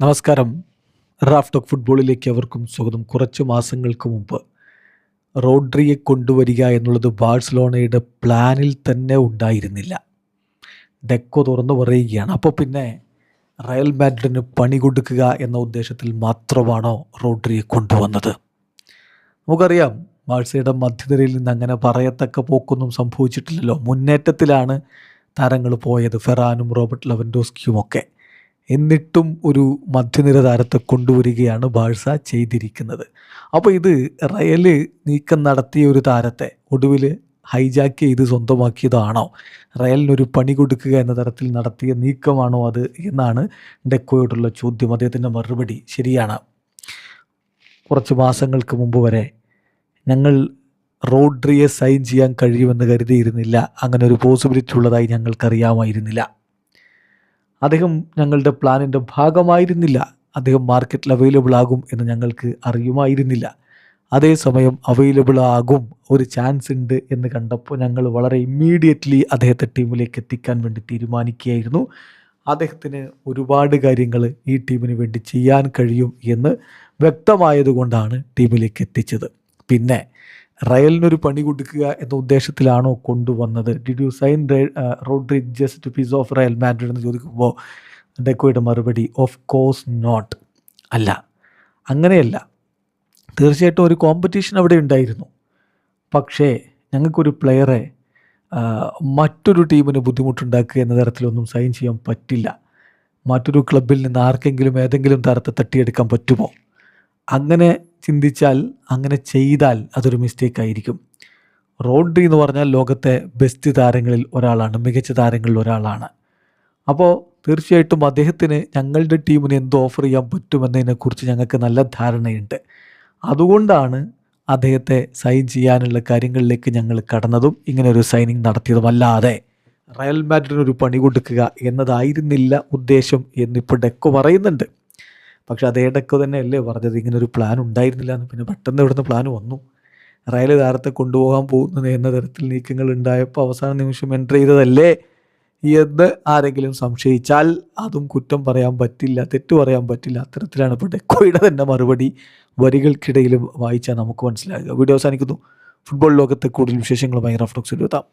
നമസ്കാരം. Raf talk ഫുട്ബോളിലേക്ക് അവർക്കും സ്വാഗതം. കുറച്ച് മാസങ്ങൾക്ക് മുമ്പ് റോഡ്രിയെ കൊണ്ടുവരിക എന്നുള്ളത് ബാഴ്സലോണയുടെ പ്ലാനിൽ തന്നെ ഉണ്ടായിരുന്നില്ല. ഡെക്കോ തുറന്നു പറയുകയാണ്. അപ്പോൾ പിന്നെ റയൽ മാഡ്രിഡിന് പണി കൊടുക്കുക എന്ന ഉദ്ദേശത്തിൽ മാത്രമാണോ റോഡ്രിയെ കൊണ്ടുവന്നത്? നമുക്കറിയാം, ബാഴ്സയുടെ മധ്യനിരയിൽ നിന്ന് അങ്ങനെ പറയത്തക്ക പോക്കൊന്നും സംഭവിച്ചിട്ടില്ലല്ലോ. മുന്നേറ്റത്തിലാണ് താരങ്ങൾ പോയത്, ഫെറാനും റോബർട്ട് ലെവൻഡോസ്കിയും ഒക്കെ. എന്നിട്ടും ഒരു മധ്യനിര താരത്തെ കൊണ്ടുവരികയാണ് ബാഴ്സ ചെയ്തിരിക്കുന്നത്. അപ്പോൾ ഇത് റയൽ നീക്കം നടത്തിയ ഒരു താരത്തെ ഒടുവിൽ ഹൈജാക്ക് ചെയ്ത് സ്വന്തമാക്കിയതാണോ? റയലിനൊരു പണി കൊടുക്കുക എന്ന തരത്തിൽ നടത്തിയ നീക്കമാണോ അത് എന്നാണ് ഡെക്കോയോടുള്ള ചോദ്യം. അദ്ദേഹത്തിൻ്റെ മറുപടി ശരിയാണ്. കുറച്ച് മാസങ്ങൾക്ക് മുമ്പ് വരെ ഞങ്ങൾ റോഡ്രിയെ സൈൻ ചെയ്യാൻ കഴിയുമെന്ന് കരുതിയിരുന്നില്ല. അങ്ങനെ ഒരു പോസിബിലിറ്റി ഉള്ളതായി ഞങ്ങൾക്കറിയാമായിരുന്നില്ല. അദ്ദേഹം ഞങ്ങളുടെ പ്ലാനിൻ്റെ ഭാഗമായിരുന്നില്ല. അദ്ദേഹം മാർക്കറ്റിൽ അവൈലബിൾ ആകും എന്ന് ഞങ്ങൾക്ക് അറിയുമായിരുന്നില്ല. അതേസമയം അവൈലബിൾ ആകും, ഒരു ചാൻസ് ഉണ്ട് എന്ന് കണ്ടപ്പോൾ ഞങ്ങൾ വളരെ ഇമ്മീഡിയറ്റ്ലി അദ്ദേഹത്തെ ടീമിലേക്ക് എത്തിക്കാൻ വേണ്ടി തീരുമാനിക്കുകയായിരുന്നു. അദ്ദേഹത്തിന് ഒരുപാട് കാര്യങ്ങൾ ഈ ടീമിന് വേണ്ടി ചെയ്യാൻ കഴിയും എന്ന് വ്യക്തമായതുകൊണ്ടാണ് ടീമിലേക്ക് എത്തിച്ചത്. പിന്നെ റയലിനൊരു പണി കൊടുക്കുക എന്ന ഉദ്ദേശത്തിലാണോ കൊണ്ടുവന്നത്? Did you sign Rodri just piss off Real Madrid എന്ന് ചോദിക്കുമ്പോൾ ഡെക്കോയുടെ മറുപടി ഓഫ് കോഴ്സ് നോട്ട്. അല്ല, അങ്ങനെയല്ല. തീർച്ചയായിട്ടും ഒരു കോമ്പറ്റീഷൻ അവിടെ ഉണ്ടായിരുന്നു. പക്ഷേ ഞങ്ങൾക്കൊരു പ്ലെയറെ മറ്റൊരു ടീമിന് ബുദ്ധിമുട്ടുണ്ടാക്കുക എന്ന തരത്തിലൊന്നും സൈൻ ചെയ്യാൻ പറ്റില്ല. മറ്റൊരു ക്ലബിൽ നിന്ന് ആർക്കെങ്കിലും ഏതെങ്കിലും തരത്തെ തട്ടിയെടുക്കാൻ പറ്റുമോ? അങ്ങനെ ചിന്തിച്ചാൽ, അങ്ങനെ ചെയ്താൽ അതൊരു മിസ്റ്റേക്ക് ആയിരിക്കും. റോഡ്രി എന്ന് പറഞ്ഞാൽ ലോകത്തെ ബെസ്റ്റ് താരങ്ങളിൽ ഒരാളാണ്, മികച്ച താരങ്ങളിൽ ഒരാളാണ്. അപ്പോൾ തീർച്ചയായിട്ടും അദ്ദേഹത്തിന് ഞങ്ങളുടെ ടീമിന് എന്ത് ഓഫർ ചെയ്യാൻ പറ്റുമെന്നതിനെക്കുറിച്ച് ഞങ്ങൾക്ക് നല്ല ധാരണയുണ്ട്. അതുകൊണ്ടാണ് അദ്ദേഹത്തെ സൈൻ ചെയ്യാനുള്ള കാര്യങ്ങളിലേക്ക് ഞങ്ങൾ കടന്നതും ഇങ്ങനെ ഒരു സൈനിങ് നടത്തിയതും. അല്ലാതെ റയൽ മാഡ്രിഡിനൊരു പണി കൊടുക്കുക എന്നതായിരുന്നില്ല ഉദ്ദേശം എന്നിപ്പോൾ ഡെക്കോ പറയുന്നുണ്ട്. പക്ഷെ അതേ ഡെക്കോ തന്നെയല്ലേ പറഞ്ഞത് ഇങ്ങനൊരു പ്ലാൻ ഉണ്ടായിരുന്നില്ല എന്ന്. പിന്നെ പെട്ടെന്ന് ഇവിടുന്ന് പ്ലാൻ വന്നു. റയൽ താരത്തെ കൊണ്ടുപോകാൻ പോകുന്നത് എന്ന തരത്തിൽ നീക്കങ്ങൾ ഉണ്ടായപ്പോൾ അവസാന നിമിഷം എൻട്രി ചെയ്തതല്ലേ എന്ന് ആരെങ്കിലും സംശയിച്ചാൽ അതും കുറ്റം പറയാൻ പറ്റില്ല, തെറ്റു പറയാൻ പറ്റില്ല. അത്തരത്തിലാണ് ഇപ്പോൾ ഡെക്കോയുടെ തന്നെ മറുപടി വരികൾക്കിടയിൽ വായിച്ചാൽ നമുക്ക് മനസ്സിലാകുക. വീഡിയോ അവസാനിക്കുന്നു. ഫുട്ബോൾ ലോകത്തെ കൂടുതൽ വിശേഷങ്ങളുമായി റാഫ് ടോക്സിൽ എത്താം.